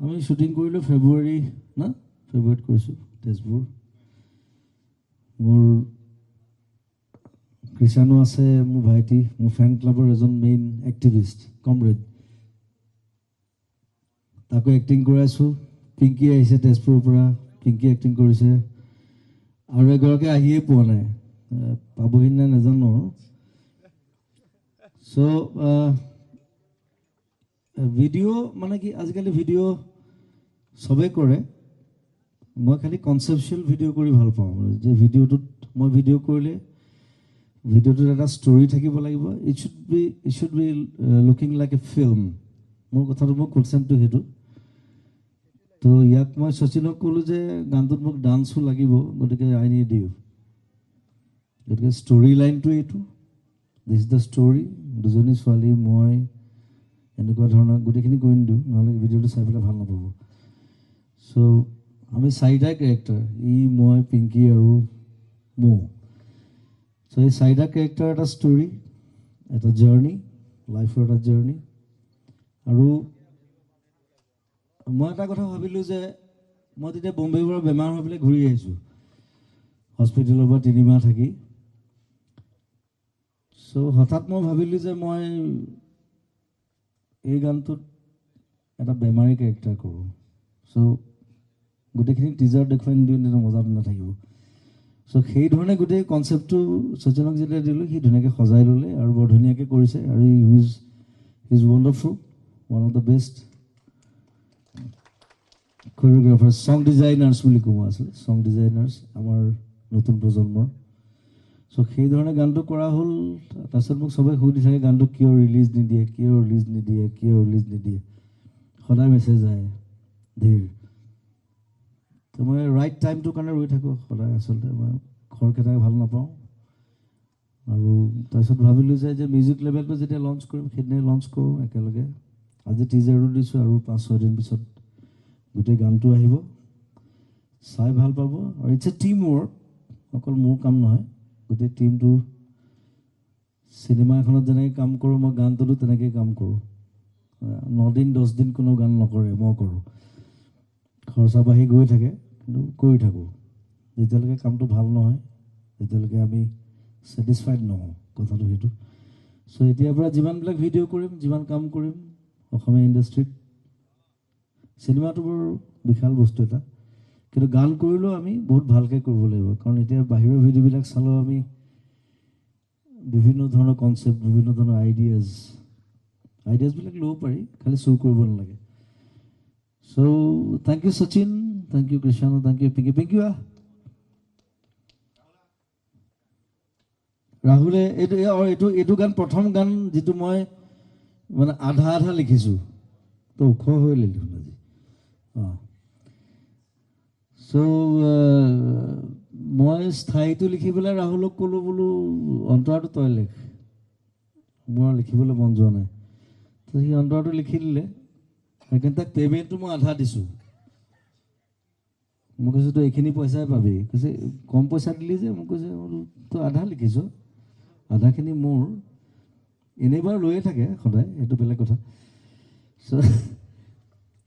আমি শ্বুটিং কৰিলোঁ ফেব্ৰুৱাৰীত কৰিছোঁ তেজপুৰ। মোৰ কৃষাণো আছে, মোৰ ভাইটি, মোৰ ফেন ক্লাবৰ এজন মেইন এক্টিভিষ্ট কমৰেড, তাকো এক্টিং কৰাইছোঁ। পিংকি আহিছে তেজপুৰৰ পৰা, পিংকি এক্টিং কৰিছে। আৰু এগৰাকী আহিয়ে পোৱা নাই, পাবহি নাই নাজানো আৰু। চ' ভিডিঅ' মানে কি, আজিকালি ভিডিঅ' চবেই কৰে, মই খালি কনচেপচুৱেল ভিডিঅ' কৰি ভাল পাওঁ। যে ভিডিঅ'টোত মই ভিডিঅ' কৰিলে ভিডিঅ'টোত এটা ষ্টৰি থাকিব লাগিব। It should be looking like a film. মোৰ কথাটো, মোৰ কনচেপ্টটো সেইটো। তো ইয়াক মই শচীনক ক'লোঁ যে গানটোত মোক ডান্সো লাগিব, গতিকে আই নিড ইউ। গতিকে ষ্টৰি লাইনটো এইটো, দিছ ইজ দ্য ষ্টৰি। দুজনী ছোৱালী, মই, এনেকুৱা ধৰণৰ গোটেইখিনি কৰি নিদিওঁ, নহ'লে ভিডিঅ'টো চাই পেলাই ভাল নাপাব। চ' আমি চাৰিটাই কেৰেক্টাৰ, মই, পিংকি আৰু মৌ। চ' এই চাৰিটা কেৰেক্টাৰ এটা ষ্টৰি, এটা জাৰ্ণি, লাইফৰ এটা জাৰ্ণি। আৰু মই এটা কথা ভাবিলোঁ যে মই তেতিয়া বম্বেৰ পৰা বেমাৰ হৈ পেলাই ঘূৰি আহিছোঁ, হস্পিটেলৰ পৰা 3 মাহ থাকি। চ' হঠাৎ মই ভাবিলোঁ যে মই এই গানটোত এটা বেমাৰী কেৰেক্টাৰ কৰোঁ। চ' গোটেইখিনি টিজাৰ দেখুৱাই নিদিওঁ, তেতিয়া মজাটো নাথাকিব। চ' সেই ধৰণে গোটেই কনচেপ্টটো শচীনক যেতিয়া দিলোঁ, সি ধুনীয়াকৈ সজাই ল'লে আৰু বৰ ধুনীয়াকৈ কৰিছে। আৰু he is wonderful, one of the best choreographer, song designers বুলি কোৱা আছিলে, ছং ডিজাইনাৰ্ছ আমাৰ নতুন প্ৰজন্মৰ। চ' সেইধৰণে গানটো কৰা হ'ল। তাৰপিছত মোক চবেই সুধি থাকে, গানটো কিয় ৰিলিজ নিদিয়ে, সদায় মেছেজ আহে ধীৰ। তো মই ৰাইট টাইমটোৰ কাৰণে ৰৈ থাকোঁ সদায়। আচলতে মই খৰখেদাই ভাল নাপাওঁ। আৰু তাৰপিছত ভাবিলোঁ যে মিউজিক লেভেলটো যেতিয়া লঞ্চ কৰিম, সেইদিনাই লঞ্চ কৰোঁ একেলগে। আজি টিজাৰটো দিছোঁ, আৰু 5-6 দিন পিছত গোটেই গানটো আহিব, চাই ভাল পাব। আৰু ইটছ এ টিম ৱৰ্ক, অকল মোৰ কাম নহয়, গোটেই টিমটো। চিনেমা এখনত যেনেকৈ কাম কৰোঁ, মই গানটোতো তেনেকৈ কাম কৰোঁ। 9 দিন 10 দিন কোনো গান নকৰে, মই কৰোঁ। খৰচা বাঢ়ি গৈ থাকে, কিন্তু কৰি থাকোঁ। যেতিয়ালৈকে কামটো ভাল নহয়, তেতিয়ালৈকে আমি ছেটিছফাইড নহওঁ, কথাটো সেইটো। চ' এতিয়াৰ পৰা যিমানবিলাক ভিডিঅ' কৰিম, যিমান কাম কৰিম অসমীয়া ইণ্ডাষ্ট্ৰীত, চিনেমাটো বৰ বিশাল বস্তু এটা, কিন্তু গান কৰিলেও আমি বহুত ভালকৈ কৰিব লাগিব। কাৰণ এতিয়া বাহিৰৰ ভিডিঅ'বিলাক চালেও আমি বিভিন্ন ধৰণৰ কনচেপ্ট, বিভিন্ন ধৰণৰ আইডিয়াছবিলাক ল'ব পাৰি, খালি চুৰ কৰিব নালাগে। So' thank you Sachin, thank you Krishanu, thank you Pinky. Pinky ৰাহুলে এইটো গান প্ৰথম গান যিটো মই মানে আধা লিখিছোঁ, তো ওখ হৈ লিখিলোঁ আজি। অঁ, চ' মই স্থায়ীটো লিখি পেলাই ৰাহুলক ক'লোঁ, বোলো অন্তৰাটো তই লিখ, মোৰ আৰু লিখিবলৈ মন যোৱা নাই। তো সি অন্তৰাটো লিখি দিলে। সেইকাৰণে তাক পে'মেণ্টটো মই আধা দিছোঁ। মই কৈছোঁ তই এইখিনি পইচাই পাবি। কৈছে কম পইচা দিলি যে। মোক কৈছে বোলো তই আধা লিখিছ, আধাখিনি মোৰ। এনেই বাৰু লৈয়ে থাকে সদায়, সেইটো বেলেগ কথা।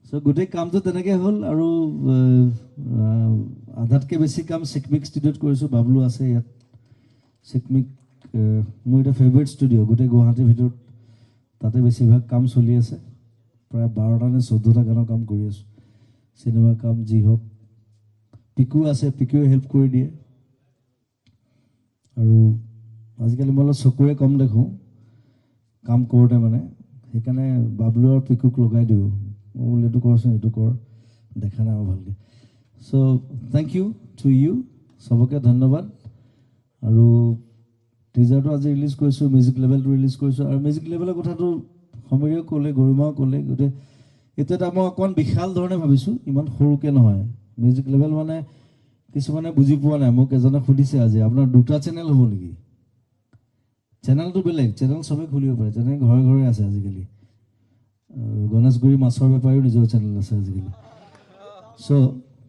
চ' গোটেই কামটো তেনেকৈ হ'ল। আৰু আধাতকৈ বেছি কাম চিকমিক ষ্টুডিঅ'ত কৰিছোঁ। বাবলু আছে ইয়াত। চিকমিক মোৰ এতিয়া ফেভৰেট ষ্টুডিঅ', গোটেই গুৱাহাটীৰ ভিতৰত তাতে বেছিভাগ কাম চলি আছে। প্ৰায় 12টা নে 14টা গানৰ কাম কৰি আছোঁ, চিনেমাৰ কাম যি হওক। পিকু আছে, পিকুৱে হেল্প কৰি দিয়ে। আৰু আজিকালি মই অলপ চকুৰে কম দেখোঁ কাম কৰোঁতে, মানে সেইকাৰণে বাবলু আৰু পিকুক লগাই দিওঁ। মই বোলো এইটো কৰচোন, এইটো কৰ, দেখা নাই আৰু ভালকৈ। চ' থেংক ইউ টু ইউ, চবকে ধন্যবাদ। আৰু টিজাৰটো আজি ৰিলিজ কৰিছোঁ, মিউজিক লেভেলটো ৰিলিজ কৰিছোঁ। আৰু মিউজিক লেভেলৰ কথাটো সমীৰেও ক'লে, গৰিমাও ক'লে। গতিকে এইটো এটা মই অকণমান বিশাল ধৰণে ভাবিছোঁ, ইমান সৰুকৈ নহয়। মিউজিক লেভেল মানে কিছুমানে বুজি পোৱা নাই। মোক এজনে সুধিছে আজি, আপোনাৰ 2টা চেনেল হ'ব নেকি? চেনেলটো বেলেগ, চেনেল চবেই খুলিব পাৰে, যেনেকৈ ঘৰে ঘৰে আছে আজিকালি। গণেশগুৰি মাছৰ বেপাৰীও নিজৰ চেনেল আছে আজিকালি। চ'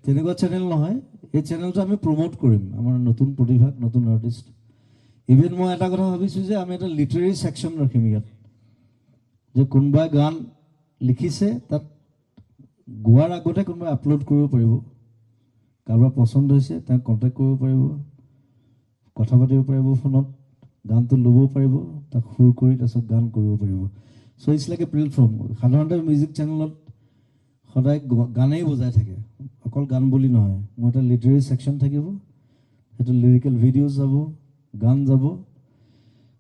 তেনেকুৱা চেনেল নহয়, এই চেনেলটো আমি প্ৰমোট কৰিম আমাৰ নতুন প্ৰতিভাক, নতুন আৰ্টিষ্ট। ইভেন মই এটা কথা ভাবিছোঁ যে আমি এটা লিটাৰেৰী ছেকশ্যন ৰাখিম ইয়াত, যে কোনোবাই গান লিখিছে, তাত গোৱাৰ আগতে কোনোবাই আপলোড কৰিব পাৰিব, কাৰোবাৰ পচন্দ হৈছে তেওঁক কণ্টেক্ট কৰিব পাৰিব, কথা পাতিব পাৰিব ফোনত, গানটো ল'ব পাৰিব, তাক সুৰ কৰি তাৰপিছত গান কৰিব পাৰিব। চ' ইটছ লাইক এ প্লেটফৰ্ম। সাধাৰণতে মিউজিক চেনেলত সদায় গানেই বজাই থাকে, অকল গান বুলি নহয়, মোৰ এটা লিটাৰেৰী ছেকশ্যন থাকিব, সেইটো লিৰিকেল ভিডিঅ'জ যাব, গান যাব।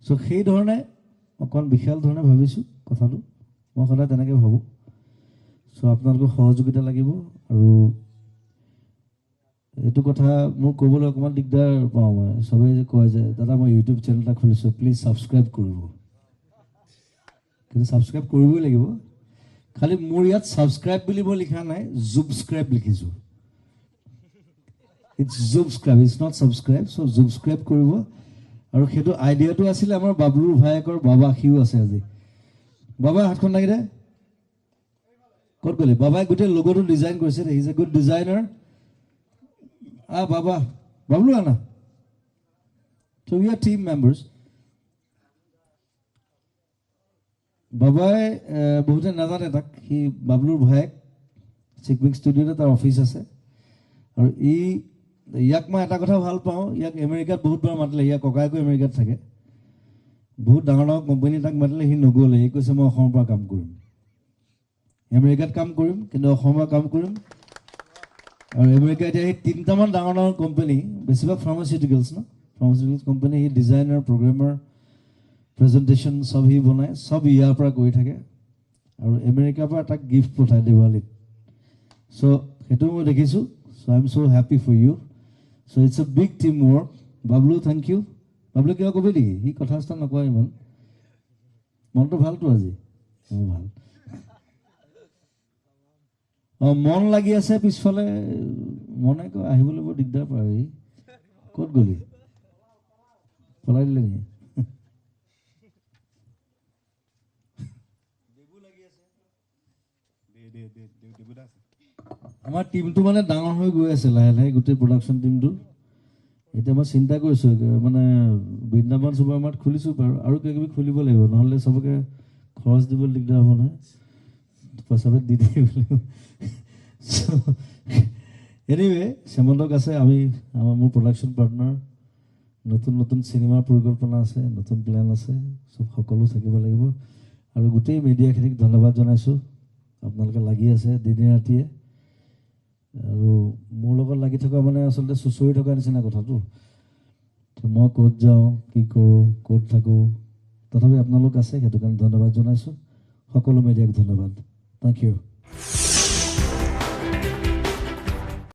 চ' সেই ধৰণে অকণ বিশাল ধৰণে ভাবিছোঁ কথাটো, মই সদায় তেনেকৈ ভাবোঁ। চ' আপোনালোকৰ সহযোগিতা লাগিব। আৰু এইটো কথা মোৰ ক'বলৈ অকণমান দিগদাৰ পাওঁ মই, চবেই যে কয় যে দাদা মই ইউটিউব চেনেল এটা খুলিছোঁ, প্লিজ ছাবস্ক্ৰাইব কৰিব। কিন্তু ছাবস্ক্ৰাইব কৰিবই লাগিব। খালি মোৰ ইয়াত ছাবস্ক্ৰাইব বুলি মই লিখা নাই, জুবস্ক্ৰাইব লিখিছোঁ। ইটছ জুবস্ক্ৰাইব, ইটছ নট ছাবস্ক্ৰাইব। চ' জুবস্ক্ৰাইব কৰিব। আৰু সেইটো আইডিয়াটো আছিলে আমাৰ বাবলুৰ ভায়েকৰ বাবা, সিও আছে আজি। বাবাই হাতখন লাগি দে, ক'ত গ'লি? বাবাই গোটেই লগোটো ডিজাইন কৰিছে, he is a good designer. বাবা, বাবলু আনা। চ' উই আৰ টিম মেম্বাৰ্ছ। বাবাই বহুতে নাজানে তাক, সি বাবলুৰ ভায়েক। চিকমিক ষ্টুডিঅ'তে তাৰ অফিচ আছে। আৰু ইয়াক মই এটা কথা ভাল পাওঁ, ইয়াক আমেৰিকাত বহুতবাৰ মাতিলে, ইয়াৰ ককায়েকো আমেৰিকাত থাকে। বহুত ডাঙৰ ডাঙৰ কোম্পানী তাক মাতিলে, সি নগ'লে। সি কৈছে মই অসমৰ পৰা কাম কৰিম, আমেৰিকাত কাম কৰিম, কিন্তু অসমৰ পৰা কাম কৰিম। আৰু আমেৰিকা এতিয়া সেই 3টামান ডাঙৰ ডাঙৰ কোম্পানী, বেছিভাগ ফাৰ্মাচিউটিকেলছ ন, ফাৰ্মাচিউটিকেলছ কোম্পানী, সি ডিজাইনাৰ, প্ৰগ্ৰেমাৰ, প্ৰেজেণ্টেশ্যন চব সি বনায়, চব ইয়াৰ পৰা কৰি থাকে। আৰু আমেৰিকাৰ পৰা তাক গিফ্ট পঠায় দেৱালীত। চ' সেইটো মই দেখিছোঁ। So' I am so' happy for you. So' it's a big team work. Bablu thank you. Bablu কিবা ক'বি নেকি? সি কথা চথা নকয় ইমান। মনটো ভালতো আজি? ভাল। মন লাগি আছে পিছফালে, মনে কয় আহিবলৈ বৰ দিগদাৰ পায়। সি ক'ত গ'লি? পলাই দিলে নেকি? আমাৰ টিমটো মানে ডাঙৰ হৈ গৈ আছে লাহে লাহে, গোটেই প্ৰডাকশ্যন টিমটো। এতিয়া মই চিন্তা কৰিছোঁ, মানে বৃন্দাবন ছুপাৰ মাৰ্ট খুলিছোঁ বাৰু, আৰু কিবা কিবি খুলিব লাগিব, নহ'লে চবকে খৰচ দিবলৈ দিগদাৰ হ'ব নহয়, পইচা পাতি দি দিব লাগিব। এনিৱে শ্যামন্তক আছে, মোৰ প্ৰডাকশ্যন পাৰ্টনাৰ। নতুন নতুন চিনেমাৰ পৰিকল্পনা আছে, নতুন প্লেন আছে, চব সকলো থাকিব লাগিব। আৰু গোটেই মিডিয়াখিনিক ধন্যবাদ জনাইছোঁ, আপোনালোকে লাগি আছে দিনে ৰাতিয়ে। আৰু মোৰ লগত লাগি থকা মানে আচলতে চুঁচৰি থকা নিচিনা কথাটো। মই ক'ত যাওঁ, কি কৰোঁ, ক'ত থাকোঁ, তথাপি আপোনালোক আছে, সেইটো কাৰণে ধন্যবাদ জনাইছোঁ। সকলো মিডিয়াক ধন্যবাদ। Thank U.